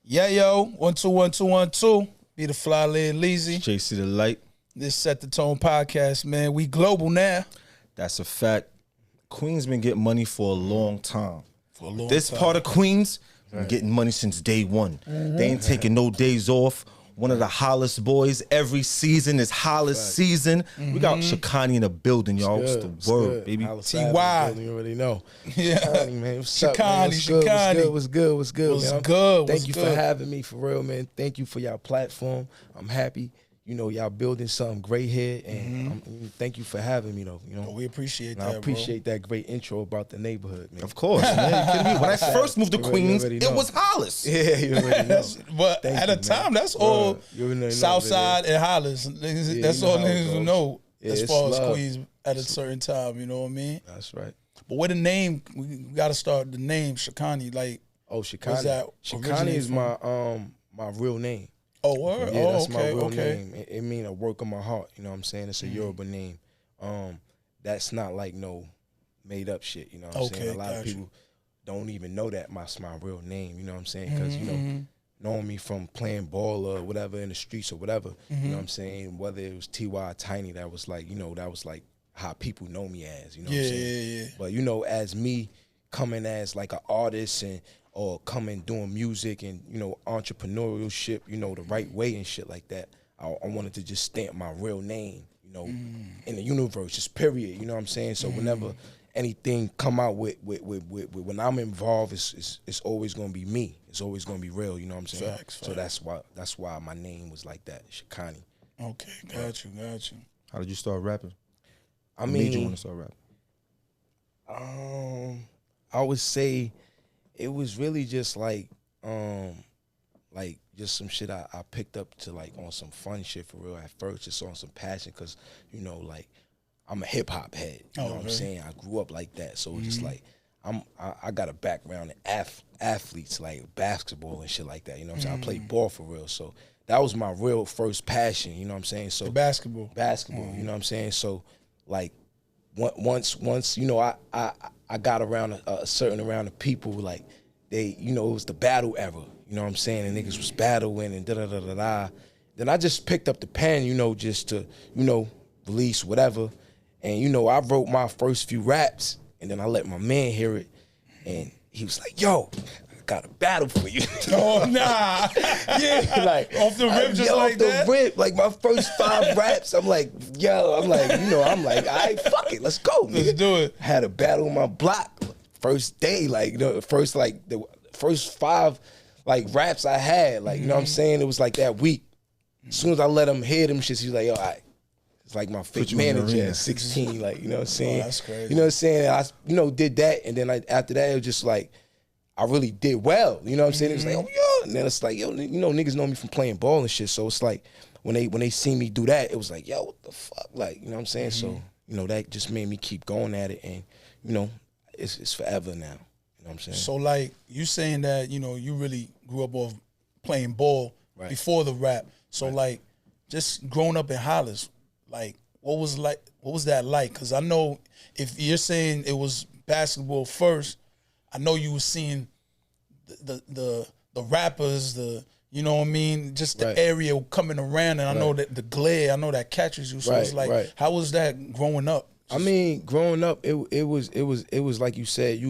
Yeah, yo, 1 2 1 2 1 2. Be the fly lid Leezy. JC the Light. This Set the Tone podcast, man. We global now. That's a fact. Queens been getting money for a long time. For a long This time. part of Queens been getting money since day one. They ain't taking no days off. One of the hottest boys every season is hottest season. We got Shokanni in the building, y'all. What's the word, baby? T.Y. You already know. Yeah. Shokanni, man. What's up, man? Shokanni. What's good? What's man? good? Thank you for having me, for real, man. Thank you for y'all platform. I'm happy. You know, y'all building something great here, and thank you for having me, though. You know, We appreciate that, I appreciate that great intro about the neighborhood, man. Of course, man. You kidding me? When I first moved to Queens, already it know. was Hollis. Yeah, you already know. But Thank at you, a time, man. that's all Bro, you already know Southside and Hollis. That's you know all how it niggas will goes. know Yeah, as it's far as love. Queens at a certain time, you know what I mean? That's right. But with the name, we got to start the name Shokanni. Like, Oh, where's Shokanni. that Shokanni originate is from? my real name. oh, word? Yeah, Oh, that's okay, my real okay. name. It mean a work of my heart. You know what I'm saying? It's a Yoruba name. That's not like no made up shit. You know what I'm Okay, saying? A lot of gotcha. people don't even know that's my real name. You know what I'm saying? Because you know, knowing me from playing ball or whatever in the streets or whatever. You know what I'm saying? Whether it was T.Y. Tiny, that was like that was like how people know me as. You know what I'm saying? Yeah. But you know, as me coming as like an artist or coming doing music and entrepreneurship, the right way and shit like that, I wanted to just stamp my real name, in the universe, just period. You know what I'm saying? So whenever anything come out with when I'm involved, it's always gonna be me. It's always gonna be real. You know what I'm saying? Facts. So that's why my name was like that, Shokanni. Okay, got you. How did you start rapping? I What made you mean, want to start rapping? I would say it was really just like just some shit I picked up to like on some fun shit for real at first, just on some passion, because like I'm a hip hop head. You know what I'm saying? I grew up like that, so it's just like I got a background in athletes like basketball and shit like that. You know what I'm saying? I played ball for real, so that was my real first passion. You know what I'm saying? So Basketball. you know what I'm saying? So like once I got around a certain amount of people, like they, it was the battle era, you know what I'm saying? And niggas was battling and da-da-da-da-da. Then I just picked up the pen, just to, release whatever. And, I wrote my first few raps, and then I let my man hear it, and he was like, yo, I got a battle for you. Oh, nah. Yeah, like Off the rip, just like off that? the rip, like my first 5 raps, I'm like, all right, fuck it, let's go. Let's do it. Had a battle on my block, first day, the first 5 like raps I had, like you know what I'm saying. It was like that week. As soon as I let him hear them shits, he's like, yo, all right. It's like my fake you in the manager arena. at 16, like you know what I'm saying. that's crazy. You know what I'm saying. I did that, and then after that, it was just like I really did well. You know what I'm saying. It was like, oh yeah, and then it's like, yo, niggas know me from playing ball and shit. So it's like when they see me do that, it was like, yo, what the fuck, like you know what I'm saying. So that just made me keep going at it, and it's forever now. You know what I'm saying. So, like, you saying that, you really grew up off playing ball before the rap. So, like, just growing up in Hollis, like, what was that like? Because I know if you're saying it was basketball first, I know you were seeing the rappers, you know what I mean, just the area coming around, and I know that the glare, I know that catches you. So it's like, how was that growing up? I mean, growing up, it was like you said,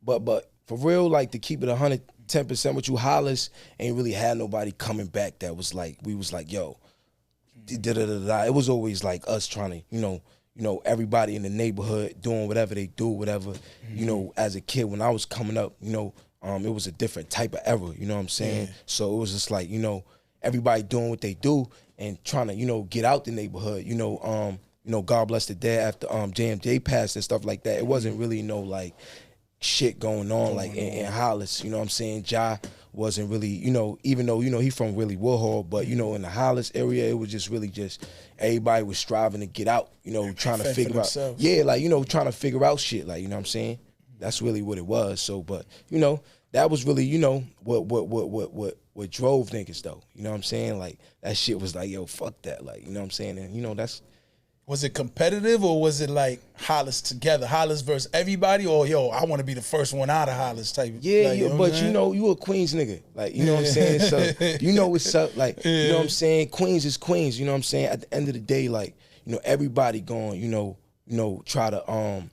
but for real, like to keep it 110% with you, Hollis ain't really had nobody coming back that was like, we was like, yo, da-da-da-da-da. It was always like us trying to, everybody in the neighborhood doing whatever they do, whatever. As a kid, when I was coming up, it was a different type of era, you know what I'm saying? Yeah. So it was just like, everybody doing what they do and trying to, get out the neighborhood, God bless the dead after JMJ passed and stuff like that. It wasn't really no like shit going on like in Hollis, you know what I'm saying? Ja wasn't really, even though, he from really Woodhull, but, in the Hollis area, it was just really just everybody was striving to get out, trying to figure out. Yeah, like, trying to figure out shit, like, you know what I'm saying? That's really what it was. So, but, that was really, what drove niggas though. You know what I'm saying? Like, that shit was like, yo, fuck that. Like, you know what I'm saying? And, Was it competitive or was it like Hollis together? Hollis versus everybody, or yo, I want to be the first one out of Hollis type? Yeah, like, but you a Queens nigga. Like, you know what I'm saying? So you know what's up. Like, you know what I'm saying? Queens is Queens, you know what I'm saying? At the end of the day, like, you know, everybody going, you know, try to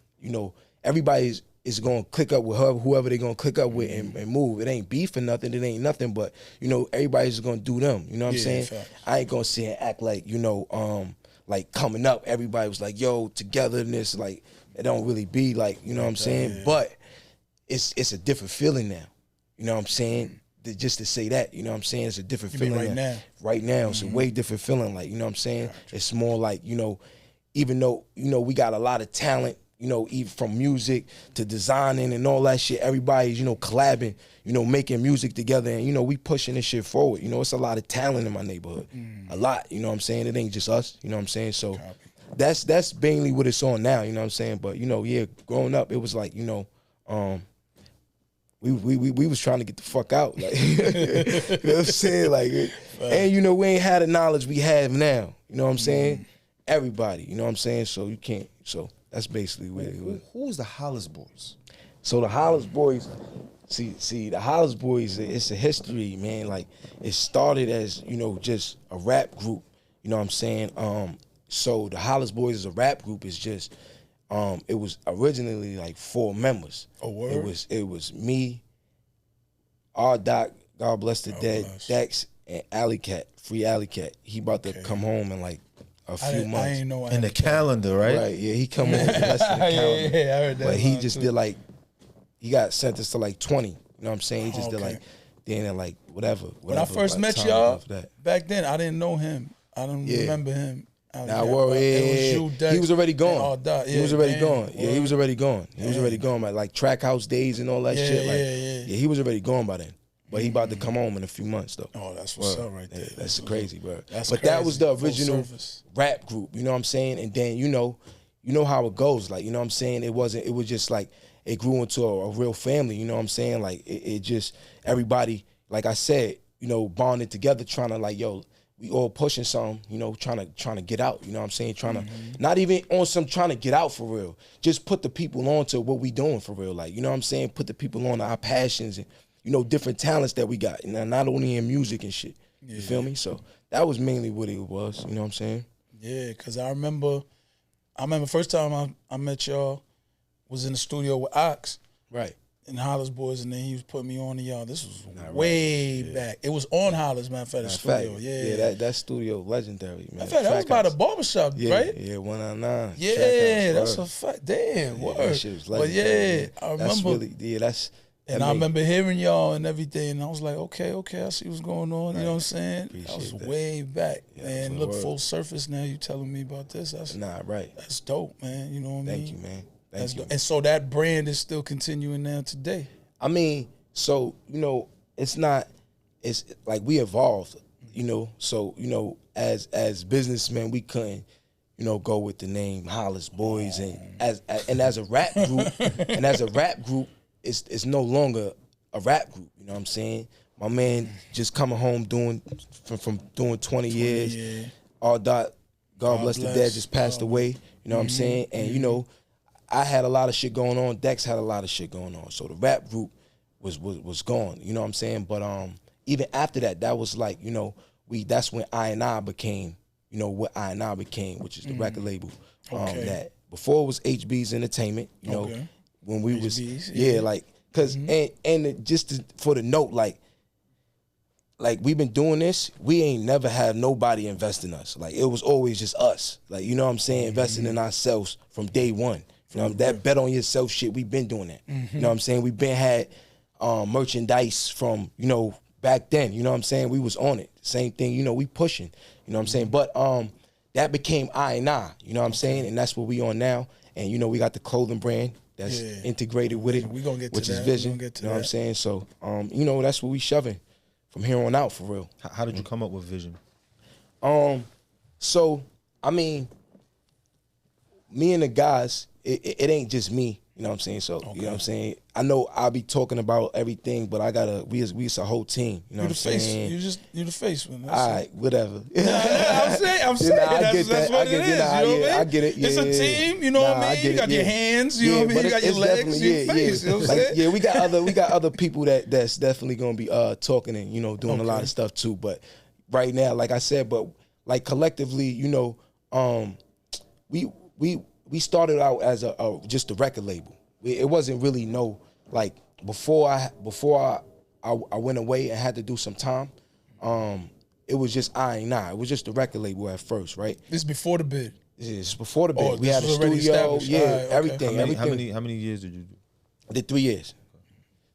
everybody is gonna click up with whoever they gonna click up with and move. It ain't beef or nothing, it ain't nothing, but you know, everybody's just gonna do them. You know what I'm saying? Fact. I ain't gonna sit and act like, you know, like coming up, everybody was like, yo, togetherness, like it don't really be like, you know what I'm saying? Yeah. But it's a different feeling now. You know what I'm saying? Just to say that, you know what I'm saying? It's a different feeling right now. Right now, it's a way different feeling. Like, you know what I'm saying? Gotcha. It's more like, you know, even though, you know, we got a lot of talent, you know, even from music to designing and all that shit, everybody's, you know, collabing, you know, making music together, and, you know, we pushing this shit forward. You know, it's a lot of talent in my neighborhood. A lot, you know what I'm saying? It ain't just us, you know what I'm saying? So that's mainly what it's on now, you know what I'm saying? But, you know, yeah, growing up, it was like, you know, we was trying to get the fuck out. Like, you know what I'm saying? Like, and, you know, we ain't had the knowledge we have now, you know what I'm saying? Everybody, you know what I'm saying? So you can't, so that's basically what it was. Who's the Hollis Boys? So the Hollis Boys, see, the Hollis Boys, it's a history, man. Like, it started as, you know, just a rap group, you know what I'm saying? So the Hollis Boys as a rap group is just, it was originally like 4 members. Oh, word? It was me, R. Doc, God bless the dead, Dex, and Alley Cat, Free Alley Cat. He about to come home in like a few months. I ain't know. In the calendar, right? Right, yeah, he come home in less than the calendar. Yeah, I heard that. But he just did like, he got sentenced to like 20. You know what I'm saying? He just did like, then like whatever. When I first met y'all, back then, I didn't know him. I don't remember him. Nah, well, he was already gone. He was already gone. Yeah, he was already gone. He was already gone by like Track House days and all that shit. Like, yeah, he was already gone by then. But he about to come home in a few months though. Oh, that's what's up right there. That's crazy, bro. But that was the original rap group, you know what I'm saying? And then, you know how it goes. Like, you know what I'm saying? It was just like, it grew into a real family, you know what I'm saying? Like, it just, everybody, like I said, you know, bonded together, trying to like, yo, we all pushing something, you know, trying to get out, you know what I'm saying? Trying to, not even on some trying to get out for real. Just put the people on to what we doing for real. Like, you know what I'm saying? Put the people on to our passions and, you know, different talents that we got, and not only in music and shit. You feel me? So that was mainly what it was. You know what I'm saying? Yeah, because I remember first time I met y'all was in the studio with Ox, right? And Hollis Boys, and then he was putting me on to y'all. This was way back. It was on Hollis, man, for the studio. Yeah, that studio legendary, man. In fact, that was by the barbershop, right? Yeah, 199. Yeah, that's a fact. Damn, word. That shit was legendary. But yeah, I remember. And I remember hearing y'all and everything, and I was like, okay, I see what's going on. You know what I'm saying? That was way back, man. Look, full surface now. You telling me about this? That's That's dope, man. You know what I mean? Thank you, man. Thank you. And so that brand is still continuing now today. I mean, so, you know, it's like we evolved, you know. So, you know, as businessmen, we couldn't, you know, go with the name Hollis Boys, and as a rap group, it's no longer a rap group. You know what I'm saying? My man just coming home from doing 20 years. Yeah. All that, God bless the dead, just passed away. You know what I'm saying? And you know, I had a lot of shit going on. Dex had a lot of shit going on. So the rap group was gone. You know what I'm saying? But even after that was like, you know, that's when I became, you know, what I became, which is the record label. That before it was HB's Entertainment. You know, when we HB's, was like, cause and just for the note, like we've been doing this, we ain't never had nobody invest in us. Like, it was always just us. Like, you know what I'm saying? Investing in ourselves from day one. You know, that bet on yourself shit, we've been doing that. You know what I'm saying? We've been had merchandise from, you know, back then. You know what I'm saying? We was on it. Same thing, you know, we pushing. You know what I'm saying? But that became I&I, you know what I'm saying? And that's what we on now. And, you know, we got the clothing brand that's integrated with it, we gonna get to which is Vision. You know what I'm saying? So, you know, that's what we shoving from here on out, for real. How did you come up with Vision? So, I mean, me and the guys, it ain't just me. You You know what I'm saying? So, you know what I'm saying? I know I'll be talking about everything, but we as a whole team. You know what I'm saying? You the face, man. All right, whatever. I'm saying. That's what it is. You know what I mean? I get it. It's a team, you know what I mean? You got your hands, you know what I mean? You got your legs, your face, you know what I'm saying? Yeah, we got other people that's definitely gonna be talking and, you know, doing a lot of stuff too. But right now, like I said, but like collectively, you know, we started out as just a record label. It wasn't really like before I went away and had to do some time. It was just It was just a record label at first, right? This is before the bid. This is before the bid. Oh, we had a studio, everything. How many years did you do? I did 3 years,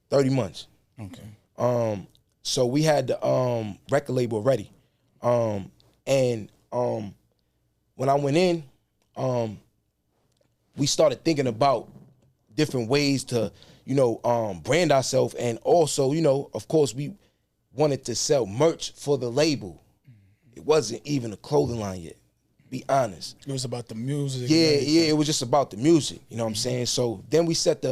30 months. Okay. So we had the record label ready, and when I went in, we started thinking about different ways to, you know, brand ourselves, and also, you know, of course, we wanted to sell merch for the label. It wasn't even a clothing line yet. Be honest. It was about the music. Yeah, it was just about the music. You know what I'm saying? So then we set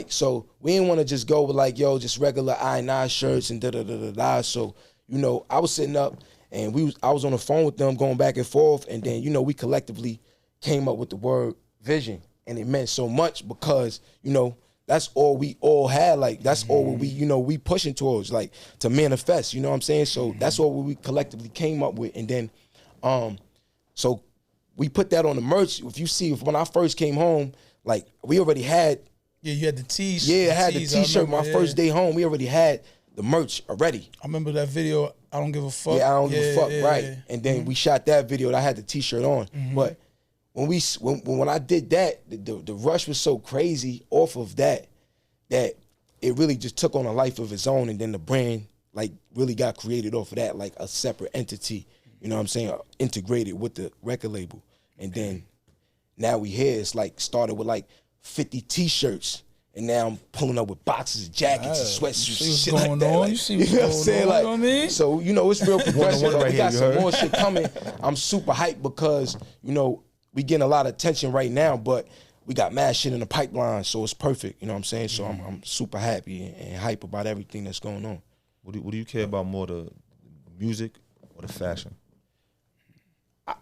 so we didn't want to just go with like, yo, just regular I&I shirts and da-da-da-da-da. So, you know, I was sitting up and I was on the phone with them going back and forth, and then, you know, we collectively came up with the word vision, and it meant so much because, you know, that's all we all had. Like, that's all we, you know, we pushing towards, like, to manifest, you know what I'm saying? So that's all we collectively came up with. And then, so we put that on the merch. If you see, when I first came home, like, we already had. Yeah, you had the tees. Yeah, I had the t-shirt. My first day home, we already had the merch already. I remember that video, I Don't Give a Fuck. Yeah, I Don't Give a Fuck, right. Yeah. And then we shot that video and I had the t-shirt on. But when I did that, the rush was so crazy off of that it really just took on a life of its own, and then the brand like really got created off of that, like a separate entity, you know what I'm saying, integrated with the record label. And then now we here, it's like started with like 50 t-shirts, and now I'm pulling up with boxes of jackets and sweatsuits and shit like that. Like, you see what's going on, saying? Like, you know what I mean? So, you know, it's real progression. Right, we got some more shit coming. I'm super hyped because, you know, we getting a lot of attention right now, but we got mad shit in the pipeline, so it's perfect. You know what I'm saying? So I'm super happy and hype about everything that's going on. What do you care about more, the music or the fashion?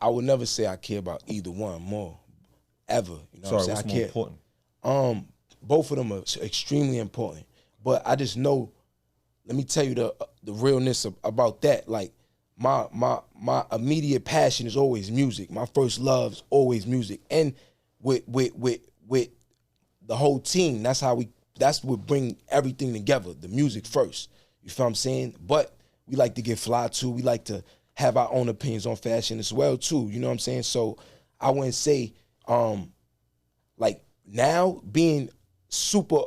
I would never say I care about either one more, ever. You know what I'm saying? What's more important? Both of them are extremely important, but I just know. Let me tell you the realness about that. Like my immediate passion is always music. My first love is always music, and with the whole team, that's what bring everything together. The music first. You feel what I'm saying? But we like to get fly too. We like to have our own opinions on fashion as well too. You know what I'm saying? So I wouldn't say like now being super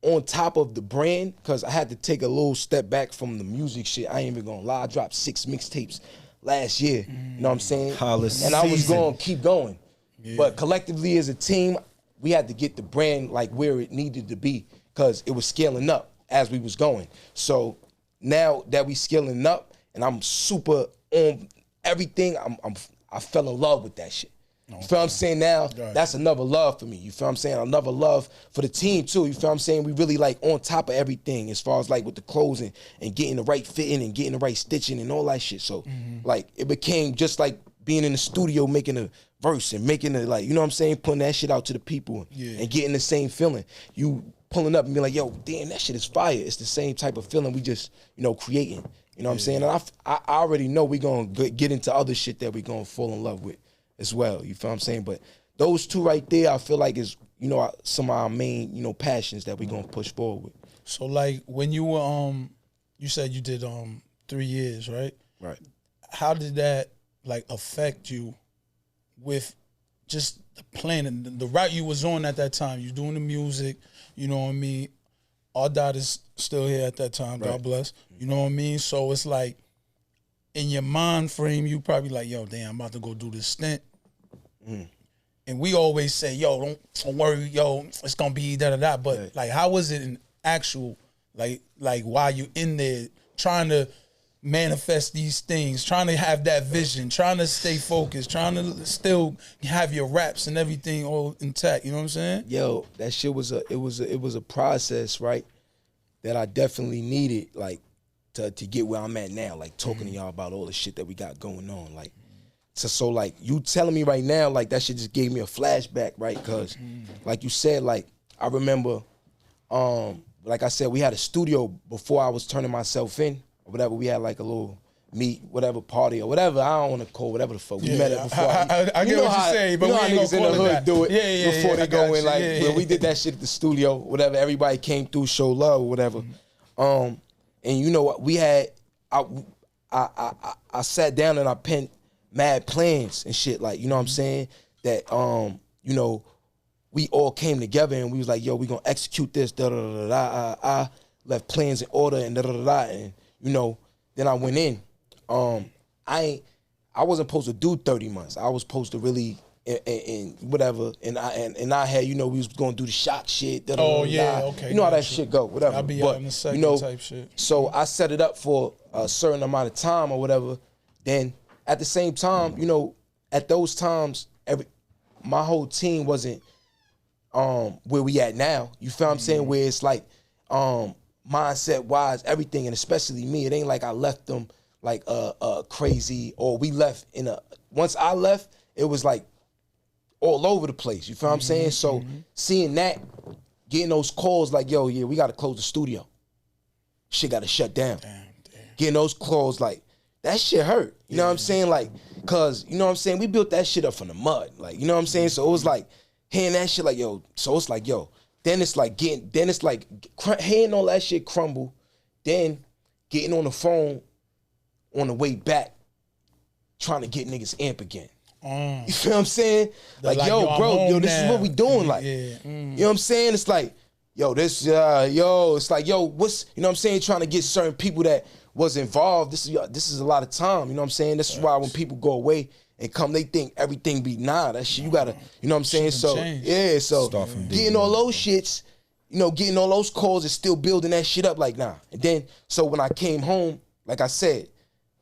on top of the brand, because I had to take a little step back from the music shit. I ain't even gonna lie. I dropped 6 mixtapes last year. You know what I'm saying? And I was gonna keep going. Yeah. But collectively as a team, we had to get the brand like where it needed to be, because it was scaling up as we was going. So now that we scaling up and I'm super on everything, I fell in love with that shit. You feel what I'm saying? Now, that's another love for me. You feel what I'm saying? Another love for the team too. You feel what I'm saying? We really like on top of everything as far as like with the clothes and getting the right fitting and getting the right stitching and all that shit. So like it became just like being in the studio making a verse and making it like, you know what I'm saying? Putting that shit out to the people and getting the same feeling. You pulling up and be like, yo, damn, that shit is fire. It's the same type of feeling we just, you know, creating. You know what I'm saying? And I already know we gonna get into other shit that we gonna fall in love with as well. You feel what I'm saying? But those two right there, I feel like is, you know, some of our main, you know, passions that we gonna push forward with. So like when you were you said you did 3 years, right? Right. How did that like affect you with just the plan and the route you was on at that time? You doing the music, you know what I mean? Our dad is still here at that time, God bless. You know what I mean? So it's like in your mind frame, you probably like, yo, damn, I'm about to go do this stint. And we always say, yo, don't worry, yo, it's gonna be da-da-da. But like, how was it in actual, like while you in there trying to manifest these things, trying to have that vision, trying to stay focused, trying to still have your raps and everything all intact. You know what I'm saying? Yo, that shit was a process, right? That I definitely needed, like, to get where I'm at now, like talking to y'all about all the shit that we got going on, like. So like you telling me right now, like that shit just gave me a flashback, right? Because like you said, like I remember, like I said, we had a studio before I was turning myself in or whatever. We had like a little meet, whatever party or whatever. I don't want to call whatever the fuck. We met it before. I get what you're saying, but we ain't niggas in the hood do it before they go in. Like when we did that shit at the studio, whatever. Everybody came through, show love, or whatever. And you know what? We had I sat down and I penned mad plans and shit, like, you know what I'm saying? That, you know, we all came together and we was like, yo, we gonna execute this, da-da-da-da-da. I left plans in order and da-da-da-da. And, you know, then I went in. I wasn't supposed to do 30 months. I was supposed to really, and whatever, and I had, you know, we was gonna do the shot shit, da-da-da-da. Oh, yeah, okay. You know how that shit go, whatever. I'll be out in a second, you know, type shit. So I set it up for a certain amount of time or whatever. Then at the same time, you know, at those times, my whole team wasn't where we at now. You feel what I'm saying? Where it's like mindset wise, everything, and especially me, it ain't like I left them like crazy, or we left once I left, it was like all over the place. You feel what I'm saying? So seeing that, getting those calls like, yo, yeah, we gotta close the studio. Shit gotta shut down. Damn. Getting those calls like, that shit hurt. You know what I'm saying? Like, cause, you know what I'm saying? We built that shit up from the mud. Like, you know what I'm saying? So it was like, hearing that shit like, yo, so it's like, yo, then it's like hearing all that shit crumble, then getting on the phone on the way back, trying to get niggas amp again. You feel what I'm saying? Like, yo, bro, yo, this is what we doing. Like, you know what I'm saying? It's like, yo, it's like, yo, what's, you know what I'm saying? Trying to get certain people that was involved. This is a lot of time. You know what I'm saying? This is why when people go away and come, they think everything be that shit. You gotta, you know what I'm saying? So change. Yeah, so getting all those shits, you know, getting all those calls and still building that shit up like nah. And then so when I came home, like I said,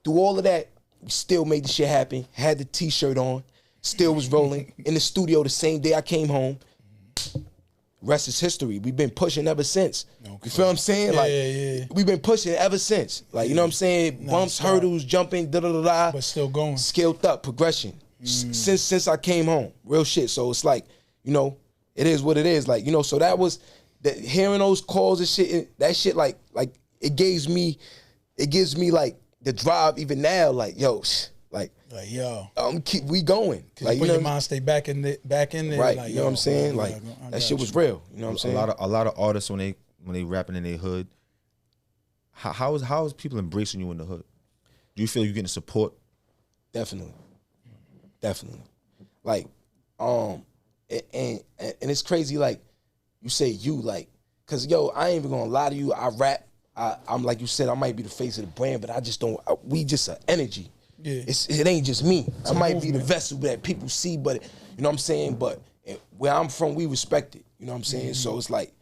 through all of that, we still made the shit happen. Had the t-shirt on, still was rolling in the studio the same day I came home. Rest is history. We've been pushing ever since. Okay. You feel what I'm saying? Like, we've been pushing ever since. Like, you know what I'm saying? Bumps, hurdles, jumping, da-da-da-da. But still going. Scaled up, progression. Since I came home. Real shit. So it's like, you know, it is what it is. Like, you know, so that was, hearing those calls and shit, that shit, like, it gives me like the drive even now, like, yo, like yo, we going. Like, you put your mind stay back in there, right? Like, you know what I'm saying? Like that shit was real. You know what I'm saying? A lot of artists when they rapping in their hood, how is people embracing you in the hood? Do you feel you getting support? Definitely. Like, and it's crazy. Like you say, like, cause yo, I ain't even gonna lie to you. I rap. I'm like you said, I might be the face of the brand, but I just don't. We just an energy. Yeah. It ain't just me. I might be the vessel that people see, but you know what I'm saying? But where I'm from, we respect it. You know what I'm saying? So it's like,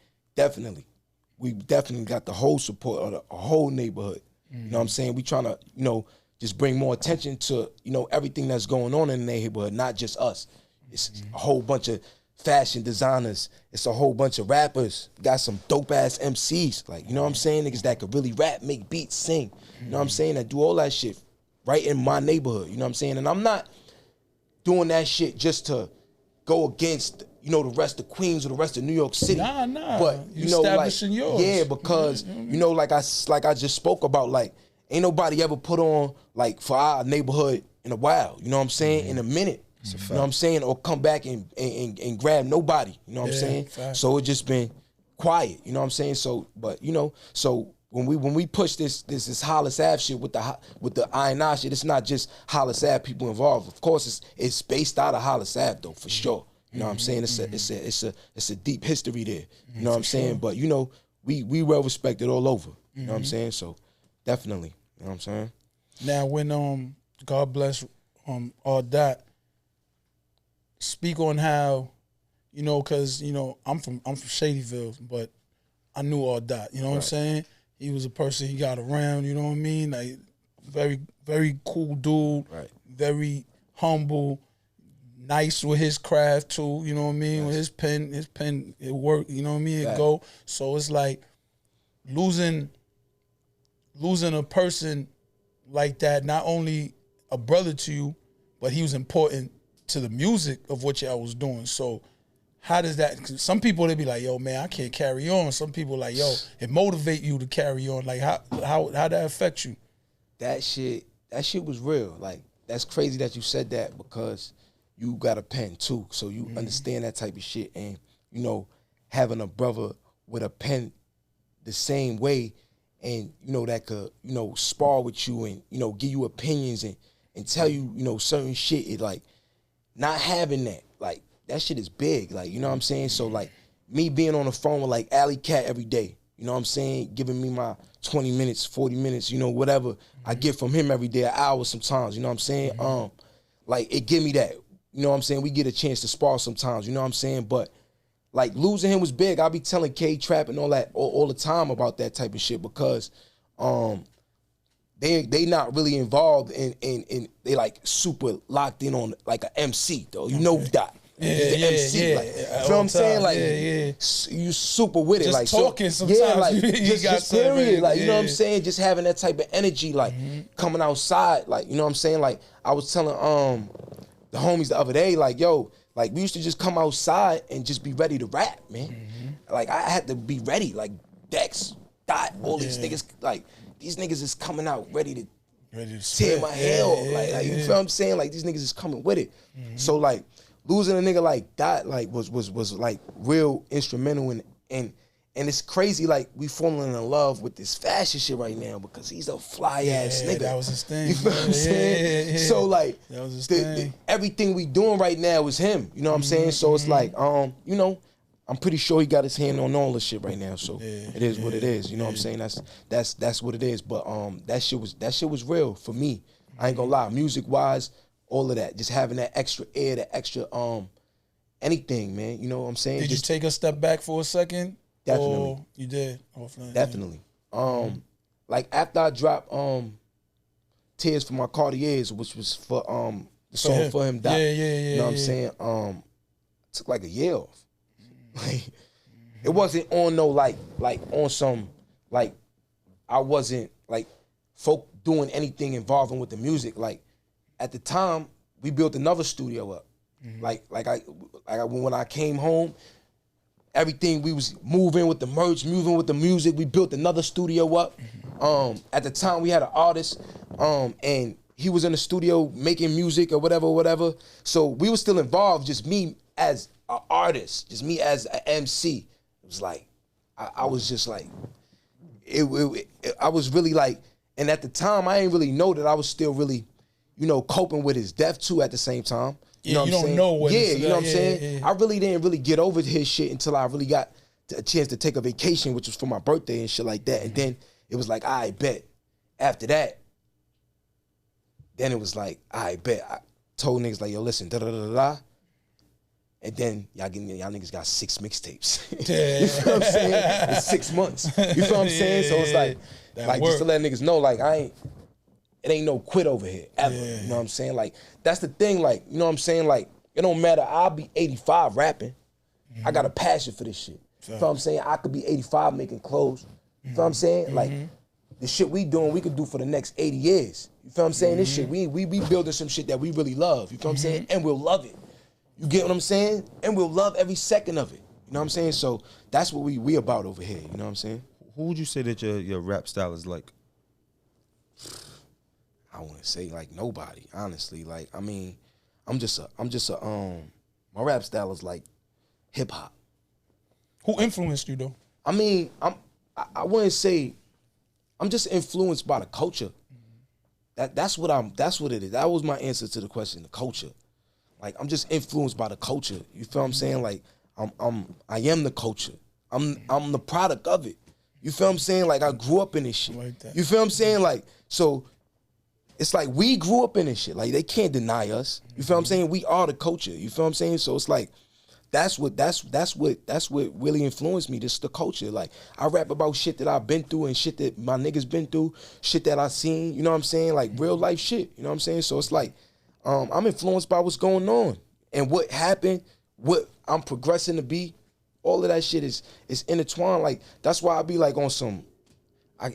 we definitely got the whole support of the whole neighborhood. You know what I'm saying? We trying to, you know, just bring more attention to, you know, everything that's going on in the neighborhood, not just us. It's a whole bunch of fashion designers. It's a whole bunch of rappers. Got some dope ass MCs. Like, you know what I'm saying? Niggas that could really rap, make beats, sing. You know what I'm saying? That do all that shit right in my neighborhood, you know what I'm saying? And I'm not doing that shit just to go against, you know, the rest of Queens or the rest of New York City. Nah. But you know, establishing like, yours. yeah, because you know, like I just spoke about, like, ain't nobody ever put on like for our neighborhood in a while. You know what I'm saying? In a minute. You know what I'm saying? Or come back and grab nobody. You know what I'm saying? Fact. So it just been quiet. You know what I'm saying? So, but you know, so. When we push this Hollis Ave shit with the I&I shit, it's not just Hollis Ave people involved. Of course, it's based out of Hollis Ave though, for sure. You know what I'm saying? It's a deep history there. You know what I'm saying? But you know, we well respected all over. You know what I'm saying? So definitely. You know what I'm saying? Now when God bless all that, speak on how, you know, cause you know, I'm from Shadyville, but I knew all that. You know what I'm saying? He was a person he got around, you know what I mean? Like, very, very cool dude. Right. Very humble, nice with his craft too. You know what I mean? With his pen, it worked. You know what I mean? It go. So it's like losing a person like that. Not only a brother to you, but he was important to the music of what y'all was doing. So how does that, 'cause some people, they be like, yo, man, I can't carry on. Some people like, yo, it motivate you to carry on. Like how that affect you? That shit was real. Like, that's crazy that you said that, because you got a pen too. So you understand that type of shit. And, you know, having a brother with a pen the same way, and, you know, that could, you know, spar with you and, you know, give you opinions and tell you, you know, certain shit, it like, not having that, like, that shit is big, like, you know what I'm saying? So, like, me being on the phone with, like, Alley Cat every day, you know what I'm saying, giving me my 20 minutes, 40 minutes, you know, whatever I get from him every day, an hour sometimes, you know what I'm saying? Like, it give me that, you know what I'm saying? We get a chance to spar sometimes, you know what I'm saying? But, like, losing him was big. I be telling K-Trap and all that all the time about that type of shit, because they not really involved in they like super locked in on like an MC though. You know that. He's the MC. Like, you know what I'm saying? Like, you super with it. Just like, talking so, sometimes. Yeah, like, you just period. Like, you know what I'm saying? Just having that type of energy, like, coming outside. Like, you know what I'm saying? Like, I was telling the homies the other day, like, yo, like, we used to just come outside and just be ready to rap, man. Like, I had to be ready. Like, Dex, Dot, all these niggas, like, these niggas is coming out ready to tear my hair off. Like, you feel what I'm saying? Like, these niggas is coming with it. So, like, losing a nigga like that, like, was like real instrumental, and it's crazy, like, we falling in love with this fashion shit right now, because he's a fly ass nigga. That was his thing. You feel what I'm saying? So, like, that was his thing. Everything we doing right now is him. You know what I'm saying? So it's like, you know, I'm pretty sure he got his hand on all this shit right now. So it is what it is. You know what I'm saying? That's what it is. But that shit was real for me. I ain't gonna lie. Music wise, all of that, just having that extra air, that extra anything, man. You know what I'm saying? Did you take a step back for a second? Definitely. Or you did. Definitely. Like, after I dropped Tears for My Cartiers, which was for the song for him. Yeah. You know what I'm saying? Took like a year off. Like, it wasn't on no like on some, like, I wasn't like folk doing anything involving with the music. Like, at the time, we built another studio up. Like when I came home, everything, we was moving with the merch, moving with the music. We built another studio up. At the time, we had an artist, and he was in the studio making music or whatever. So we were still involved, just me as an artist, just me as an MC. It was like, I was just like, I was really like, and at the time, I didn't really know that I was still really, you know, coping with his death too at the same time. You know what I'm saying? Know what you know what I'm saying? I really didn't really get over his shit until I really got a chance to take a vacation, which was for my birthday and shit like that. And then it was like, I bet. After that, then it was like, I bet. I told niggas like, yo, listen, da-da-da-da-da. And then y'all niggas got 6 mixtapes. You feel what I'm saying? In 6 months. You feel what I'm saying? So it's like just to let niggas know, like, it ain't no quit over here, ever. You know what I'm saying? Like, that's the thing, like, you know what I'm saying? Like, it don't matter, I'll be 85 rapping. I got a passion for this shit. You know what I'm saying? I could be 85 making clothes. You know what I'm saying? Like, the shit we doing, we could do for the next 80 years. You feel what I'm saying? This shit, we building some shit that we really love. You feel what I'm saying? And we'll love it. You get what I'm saying? And we'll love every second of it. You know what I'm saying? So that's what we about over here. You know what I'm saying? Who would you say that your rap style is like? I wouldn't say like nobody, honestly. Like, I mean, I'm just a my rap style is like hip hop. Who influenced you though? I mean, I wouldn't say, I'm just influenced by the culture. That's what it is. That was my answer to the question, the culture. Like, I'm just influenced by the culture. You feel what I'm saying? Like, I am the culture. I'm the product of it. You feel what I'm saying? Like, I grew up in this shit. Like that. You feel what I'm saying? Like, so it's like we grew up in this shit. Like, they can't deny us. You feel what I'm saying? We are the culture. You feel what I'm saying? So it's like, that's what really influenced me. This is the culture. Like, I rap about shit that I've been through and shit that my niggas been through, shit that I seen, you know what I'm saying? Like real life shit, you know what I'm saying? So it's like, I'm influenced by what's going on and what happened, what I'm progressing to be. All of that shit is intertwined. Like, that's why I be like on some, I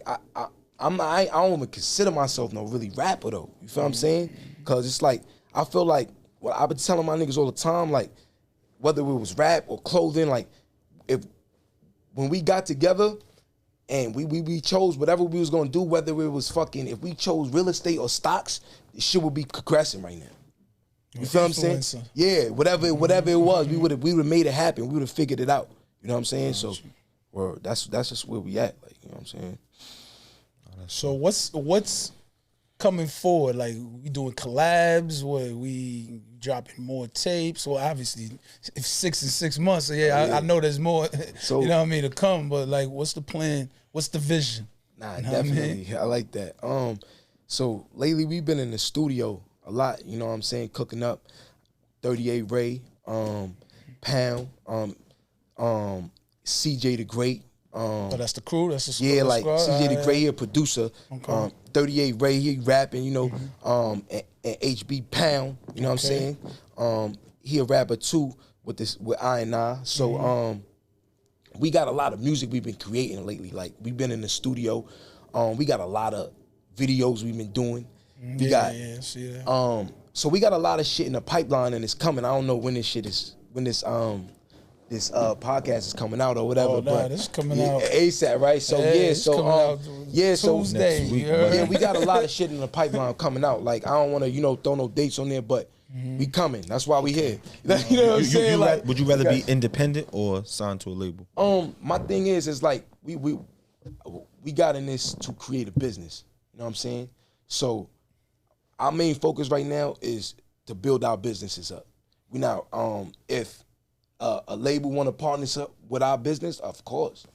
don't even consider myself no really rapper though. You feel what I'm saying? Cause it's like, I feel like, what I've been telling my niggas all the time, like, whether it was rap or clothing, like, when we got together and we chose whatever we was gonna do, whether it was fucking, if we chose real estate or stocks, this shit would be progressing right now. You feel what I'm saying? Yeah, whatever it was, we would have made it happen. We would have figured it out. You know what I'm saying? So, well, that's just where we at. Like, you know what I'm saying? So what's coming forward? Like, we doing collabs? Or we dropping more tapes? Well, obviously, if 6 months, so I know there's more. So, you know what I mean, to come. But like, what's the plan? What's the vision? Nah, you know definitely. I like that. So lately we've been in the studio a lot, you know what I'm saying, cooking up 38 Ray, Pound, CJ the Great. That's the crew? That's the squad? Yeah, like CJ the Great, he a producer. Okay. 38 Ray, he rapping, you know, and HB Pound, you know what I'm saying? He a rapper too with I&I. So we got a lot of music we've been creating lately. Like, we've been in the studio. We got a lot of videos we've been doing. We got so we got a lot of shit in the pipeline and it's coming. I don't know when this podcast is coming out or whatever. But this is coming out ASAP, right? So Tuesday. So we got a lot of shit in the pipeline coming out. Like, I don't want to throw no dates on there, but we coming. That's why we here. You know what I'm saying? Like, would you rather be independent or signed to a label? My thing is like we got in this to create a business. You know what I'm saying? So our main focus right now is to build our businesses up. We now, if a label want to partner up with our business, of course.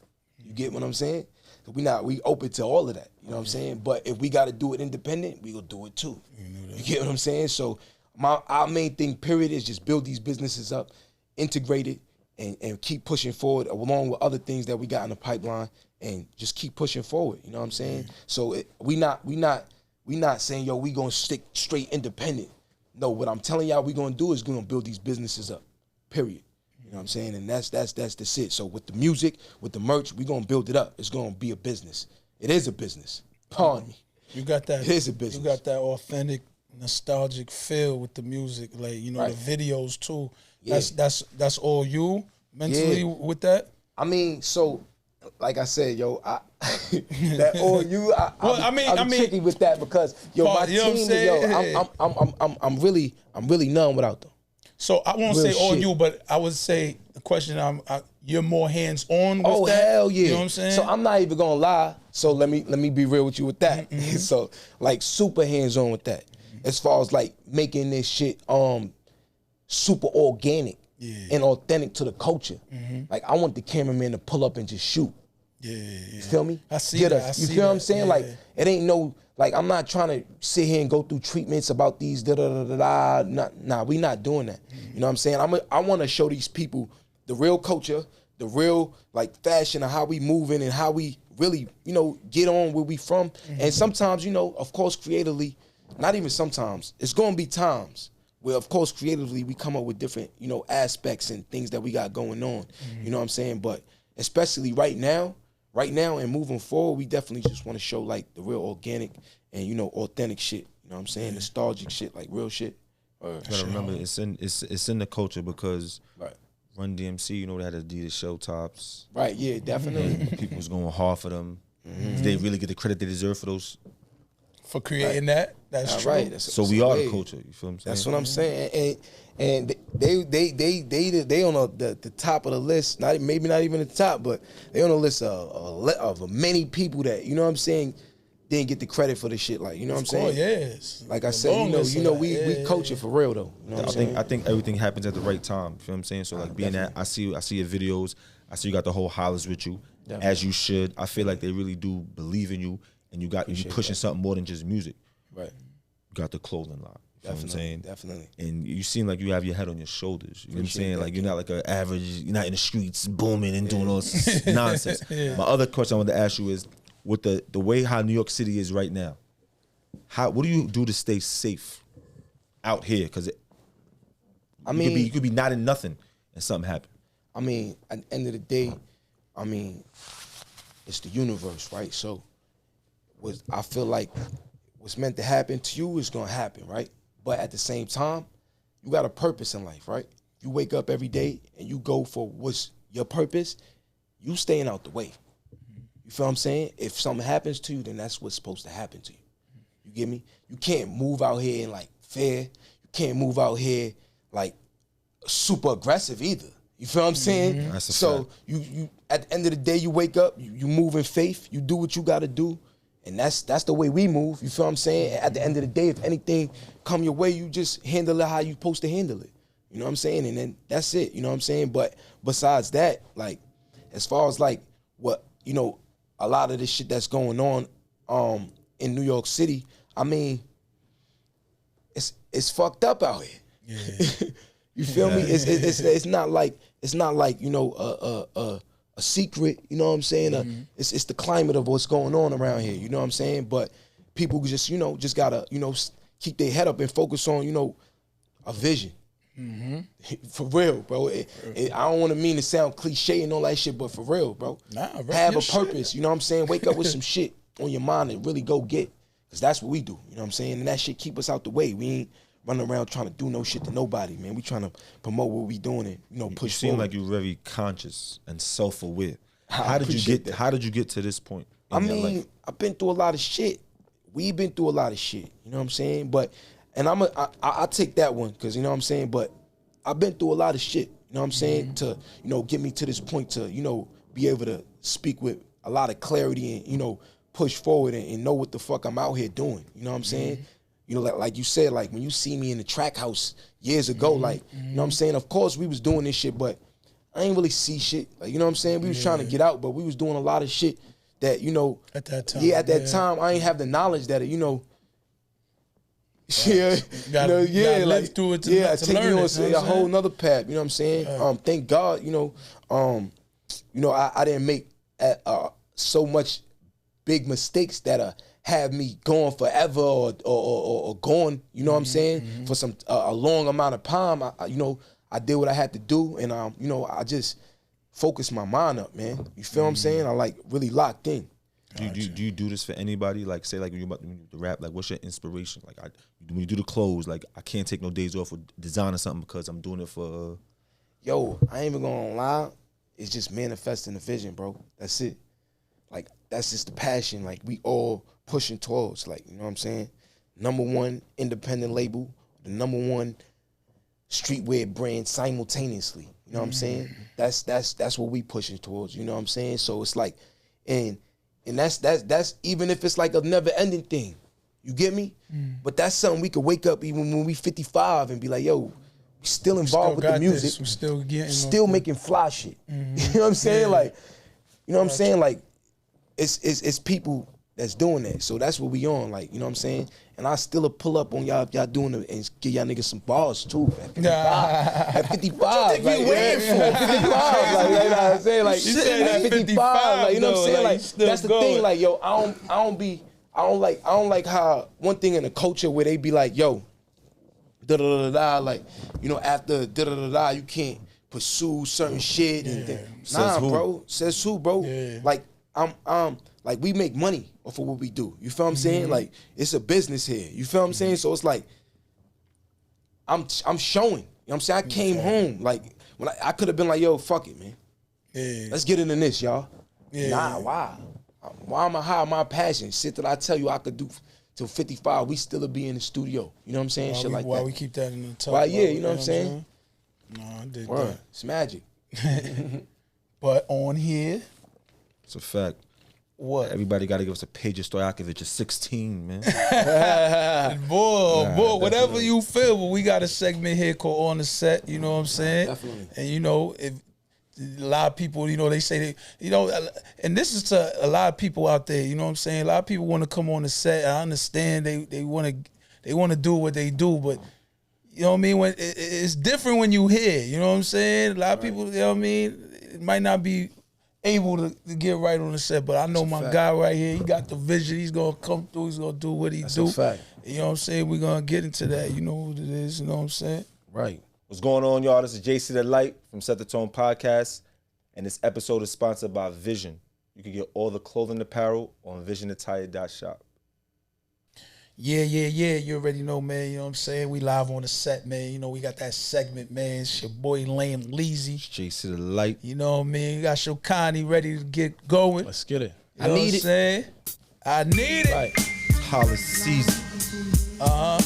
You get what I'm saying? We open to all of that. You know what I'm saying? But if we got to do it independent, we gonna do it too. You get what I'm saying? So our main thing, period, is just build these businesses up, integrate it, and keep pushing forward along with other things that we got in the pipeline, and just keep pushing forward. You know what I'm saying? So we not saying, yo, we gonna stick straight independent. No, what I'm telling y'all we gonna do is gonna build these businesses up, period. You know what I'm saying? And that's the shit. So with the music, with the merch, we gonna build it up. It's gonna be a business. It is a business. Pardon me. You got that. It is a business. You got that authentic, nostalgic feel with the music. Like, the videos too. Yeah. That's all you mentally with that? I mean, so like I said, yo, that all you. I'm tricky with that because my team, I'm really none without them. So I won't say all you, but I would say the question you're more hands on with that. Oh hell yeah! You know what I'm saying? So I'm not even gonna lie. So let me be real with you with that. So like super hands on with that. As far as like making this shit super organic and authentic to the culture. Like, I want the cameraman to pull up and just shoot. You feel me? I see that. You feel what I'm saying? Yeah. Like, it ain't no, like, I'm not trying to sit here and go through treatments about these Nah, we not doing that. You know what I'm saying? I want to show these people the real culture, the real, like, fashion of how we moving and how we really, get on where we from. And sometimes, of course, creatively, not even sometimes, it's going to be times where, of course, creatively, we come up with different, aspects and things that we got going on. You know what I'm saying? But especially right now and moving forward, we definitely just want to show, like, the real organic and, authentic shit. You know what I'm saying? Nostalgic shit, like real shit. You gotta remember, it's in the culture because Run DMC, they had Adidas show tops. Right, yeah, definitely. People was going hard for them. They really get the credit they deserve for those. For creating that. That's true. Right. So we are the culture. You feel what I'm saying? That's what I'm saying. And they on the top of the list. Maybe not even the top, but they on the list of many people that, you know what I'm saying, didn't get the credit for the shit. Like, you know what I'm saying? Yes. Like I said, we culture for real though. You know what I'm saying? I think everything happens at the right time. You feel what I'm saying? So like being that, I see your videos. I see you got the whole hollers with you, as you should. I feel like they really do believe in you, and you pushing something more than just music. Right. You got the clothing line. You know what I'm saying? Definitely. And you seem like you have your head on your shoulders. You know what I'm saying? Like you're not like an average, you're not in the streets booming and doing all this nonsense. My other question I want to ask you is, with the way how New York City is right now, what do you do to stay safe out here? Because you could be not in nothing and something happen. I mean, at the end of the day, I mean, it's the universe, right? So I feel like what's meant to happen to you is gonna happen, right? But at the same time, you got a purpose in life, right? You wake up every day and you go for what's your purpose, you staying out the way. You feel what I'm saying? If something happens to you, then that's what's supposed to happen to you. You get me? You can't move out here in like fear. You can't move out here like super aggressive either. You feel what I'm saying? That's a so fact. you at the end of the day, you wake up, you move in faith, you do what you gotta do. And that's the way we move. You feel what I'm saying? At the end of the day, if anything come your way, you just handle it how you supposed to handle it. You know what I'm saying? And then that's it. You know what I'm saying? But besides that, like, as far as like what, you know, a lot of this shit that's going on in New York City, I mean, it's fucked up out here. Yeah. You feel me? It's not like you know a secret. You know what I'm saying? It's the climate of what's going on around here. You know what I'm saying? But people just just gotta keep their head up and focus on a vision. For real, bro. I don't want to mean to sound cliche and all that shit, but for real, bro. Have a purpose. You know what I'm saying? Wake up with some shit on your mind and really go get. Because that's what we do. You know what I'm saying? And that shit keep us out the way. We ain't running around trying to do no shit to nobody, man. We trying to promote what we doing and push You seem forward. like you're very conscious and self-aware. How did you get to this point in your life? I've been through a lot of shit. We've been through a lot of shit. You know what I'm saying? I take that one because you know what I'm saying. But I've been through a lot of shit. You know what I'm saying? To get me to this point to be able to speak with a lot of clarity and push forward and know what the fuck I'm out here doing. You know what I'm saying? Like you said, like when you see me in the track house years ago, like you know what I'm saying. Of course we was doing this shit, but I ain't really see shit. Like you know what I'm saying. We was trying to get out, but we was doing a lot of shit that at that time. Yeah, at that time I ain't have the knowledge that it. Yeah, gotta live through it to take learn me on it, a whole nother path. You know what I'm saying? Thank God, I didn't make so much big mistakes that have me going forever or going. You know what I'm saying? For some a long amount of time. I did what I had to do, and I just focused my mind up, man. You feel what I'm saying? I like really locked in. Do you do this for anybody? Like, say, like when you the rap, like, what's your inspiration? Like, when you do the clothes, like, I can't take no days off for design or something because I'm doing it for. Yo, I ain't even gonna lie. It's just manifesting the vision, bro. That's it. Like, that's just the passion. Like, we all pushing towards. Like, you know what I'm saying? #1 independent label, the #1 streetwear brand simultaneously. You know what I'm saying? That's what we pushing towards. You know what I'm saying? So it's like, and that's even if it's like a never ending thing. You get me? But that's something we could wake up even when we 55 and be like, yo, we still involved with the music. We still making fly shit. You know what I'm saying? Yeah. Like, you know what I'm saying? Like, it's people that's doing that. So that's what we on. Like, you know what I'm saying? And I still pull up on y'all if y'all doing it and give y'all niggas some bars too. At 55. What you think we waiting for? 55. Like, you know what I'm saying? Like, You said at at 55. Like, you know what I'm saying? though, Like, like, you still that's the going. thing. Like, yo, I don't like how one thing in the culture where they be like, yo, da da da da, like, after da da da da, you can't pursue certain shit and Says who? bro. Says who, bro? Yeah. Like, I'm like, we make money off of what we do. You feel what I'm saying? Like, it's a business here. You feel what I'm saying? So it's like, I'm showing. You know what I'm saying? I came home like when I could have been like, yo, fuck it, man. Yeah. Let's get into this, y'all. Yeah. Nah, why? Why am I hiding my passion? Shit that I tell you I could do till 55, we still be in the studio. You know what I'm saying? Shit like why that. we keep that in the top? Why, yeah, you know what I'm saying? No, I dig Word. that. It's magic. But on here, It's a fact. what? Everybody got to give us a Paige Stoyakovich of 16, man. Boy, whatever you feel, but we got a segment here called On the Set, you know what I'm saying? Definitely. And if a lot of people, they say and this is to a lot of people out there, you know what I'm saying? A lot of people want to come on the set. I understand they they want to do what they do, but you know what I mean? When it's different when you hear, you know what I'm saying? A lot of people, you know what I mean, it might not be able to get right on the set, but I know my guy right here, he got the vision. He's gonna come through, he's gonna do what he do. That's a fact. You know what I'm saying? We're gonna get into that. You know what it is, you know what I'm saying? Right. What's going on, y'all? This is JC The Light from Set the Tone Podcast, and this episode is sponsored by Vision. You can get all the clothing apparel on visionattire.shop. Yeah. You already know, man. You know what I'm saying? We live on the set, man. You know, we got that segment, man. It's your boy Lame Leezy. JC The Light. You know what I mean? You got Shokanni ready to get going. Let's get it. You know what I'm saying? I need it. Right. Holla season. Nah.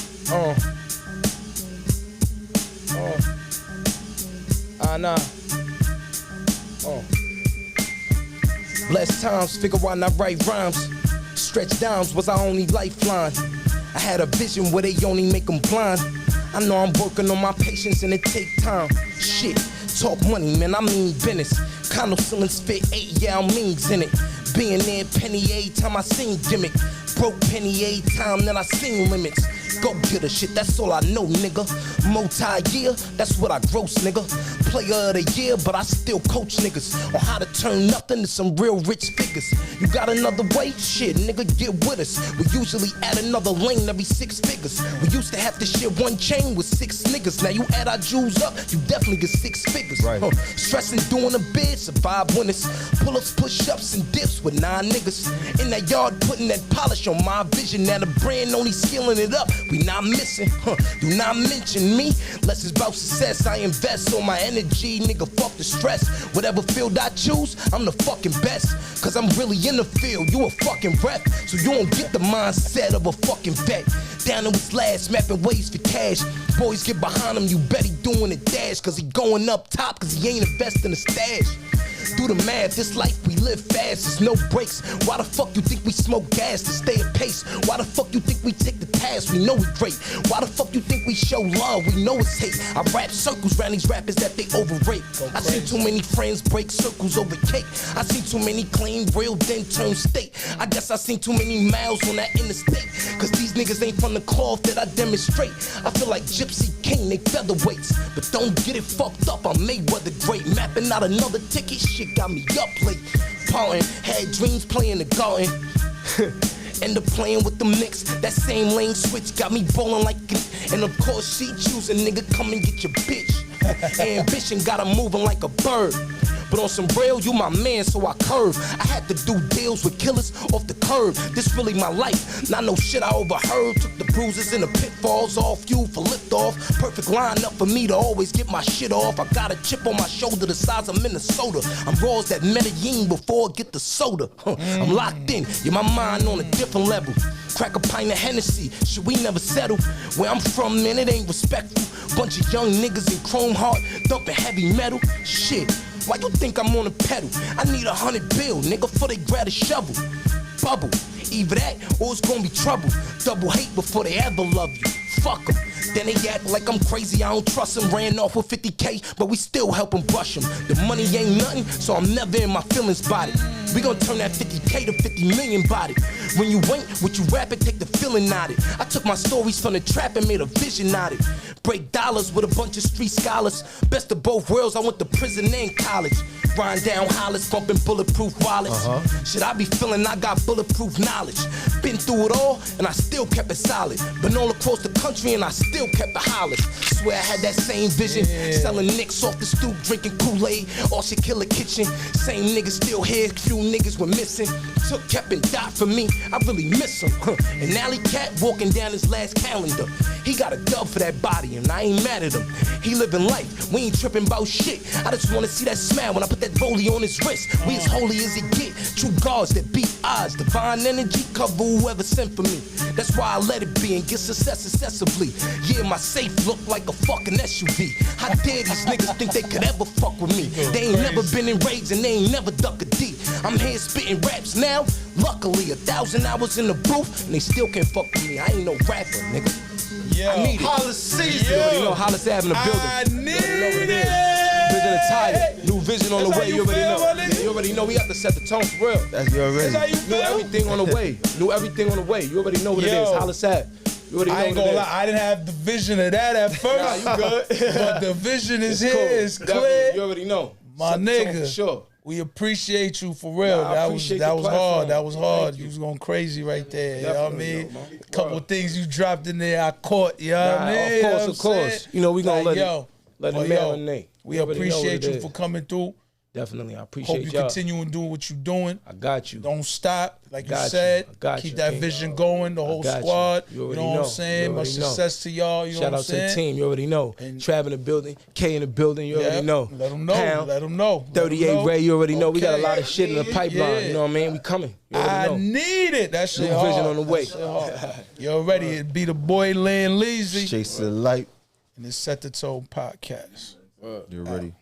Blessed times, figure why not write rhymes. Stretch downs was our only lifeline. I had a vision where they only make them blind. I know I'm working on my patience and it take time. Shit, talk money, man, I mean business. Condo ceilings fit 8 Yao Mings in it. Being there penny every time I seen gimmick. Broke penny every time that I seen limits. Go get a shit, that's all I know, nigga. Multi-year, that's what I gross, nigga. Player of the year, but I still coach niggas on how to turn nothing to some real rich figures. You got another way? Shit, nigga, get with us. We usually add another lane every 6 figures. We used to have to share one chain with 6 niggas. Now you add our jewels up, you definitely get 6 figures. Right. Stressing, doing a bid, survive winners. Pull-ups, push-ups, and dips with 9 niggas. In that yard, putting that polish on my vision. Now the brand only scaling it up. We not missing, do not mention me. Less is about success, I invest on my energy. Nigga, fuck the stress. Whatever field I choose, I'm the fucking best. Cause I'm really in the field, you a fucking rep. So you don't get the mindset of a fucking vet. Down to his last, mapping ways for cash. Boys get behind him, you bet he doing a dash. Cause he going up top, cause he ain't investing a stash. Do the math, this life we live fast, there's no breaks. Why the fuck you think we smoke gas to stay at pace? Why the fuck you think we take the task? We know we great. Why the fuck you think we show love? We know it's hate. I rap circles around these rappers that they overrate. I seen too many friends break circles over cake. I seen too many claim real then turn state. I guess I seen too many miles on that interstate. Cause these niggas ain't from the cloth that I demonstrate. I feel like Gypsy King, they featherweights. But don't get it fucked up, I'm Mayweather great. Mapping out another ticket, shit got me up late. Parting, had dreams playing the garden. End up playing with the mix. That same lane switch got me bowling like it. And of course she choosing, nigga, come and get your bitch. Ambition got her moving like a bird. But on some real, you my man, so I curve. I had to do deals with killers off the curb. This really my life, not no shit I overheard. Took the bruises and the pitfalls off you for lift off. Perfect lineup for me to always get my shit off. I got a chip on my shoulder the size of Minnesota. I'm raw as that Medellin before I get the soda. I'm locked in, yeah, my mind on a different level. Crack a pint of Hennessy, shit we never settle. Where I'm from, man, it ain't respectful. Bunch of young niggas in chrome heart, dumping heavy metal. Shit, why you think I'm on a pedal? I need 100 bill, nigga, before they grab a shovel. Bubble, either that or it's gonna be trouble. Double hate before they ever love you. Fuck 'em. Then they act like I'm crazy, I don't trust them. Ran off with 50K, but we still help them brush them. The money ain't nothing, so I'm never in my feelings about it. We gon' turn that 50K to 50 million about it. When you ain't what you rapping, take the feeling out it. I took my stories from the trap and made a vision out it. Break dollars with a bunch of street scholars. Best of both worlds, I went to prison and college. Riding down hollers, bumping bulletproof wallets. Should I be feeling I got bulletproof knowledge? Been through it all, and I still kept it solid. Been all across the country, and I still kept the hollers. Swear I had that same vision. Selling nicks off the stoop, drinking Kool-Aid. All shit killer kitchen. Same niggas still here, few niggas were missing. Took, kept, and died for me. I really miss him. And Alley Cat walking down his last calendar. He got a dub for that body, and I ain't mad at him. He living life, we ain't tripping about shit. I just wanna see that smile when I put that rollie on his wrist. We as holy as it get. True gods that beat odds. Divine energy cover whoever sent for me. That's why I let it be and get success excessively. Yeah, my safe look like a fucking SUV. How dare these niggas think they could ever fuck with me? They ain't never been in raids and they ain't never duck a D. I'm here spitting raps now. Luckily, 1,000 hours in the booth and they still can't fuck with me. I ain't no rapper, nigga. Yo, I need it. Holla season. You know, Hollis Ave in the building. I need it. Vision attire, new vision on the way. You already know. Yeah, you already know we have to set the tone for real. That's you already. That's how you New feel? everything on the way. New everything on the way. You already know what it is. Hollis Ave. You already know I ain't what gonna it lie, I didn't have the vision of that at first. Nah, you good. But the vision is It's here, cool. it's Definitely. clear. You already know. My Something nigga. for sure. We appreciate you for real. Nah, I that appreciate was the hard. platform. That was hard. Thank You you. was going crazy right there. You know what I Definitely, mean? yo, man. A couple of things you dropped in there, I caught. You know what Nah, I mean? of You know course, what of I'm course. saying? You know, we gonna Like, let but it marinate. we You already know appreciate what you it is. for coming through. Definitely, I Hope appreciate you y'all. continue and doing what you're doing. I got you. Don't stop, like you Got you. said. I got Keep you, that King. vision going. The whole got you. squad. You You already know what know. I'm saying? You Much already know. success to y'all. You know Shout what I'm out to the saying? team. You already know. And- Trav in the building. K in the building. You already Yep. know. Let them know. Pound. Let them know. Let 'em 38 know. Ray. You already know. We got a Okay. lot of shit in the pipeline. Yeah. You know what I mean? We coming. You I already know. need it. That shit New hard. vision on the way. That shit hard. You already it be the boy Lynn Leasy. Chase the light. And it's Set the Tone podcast. You're ready.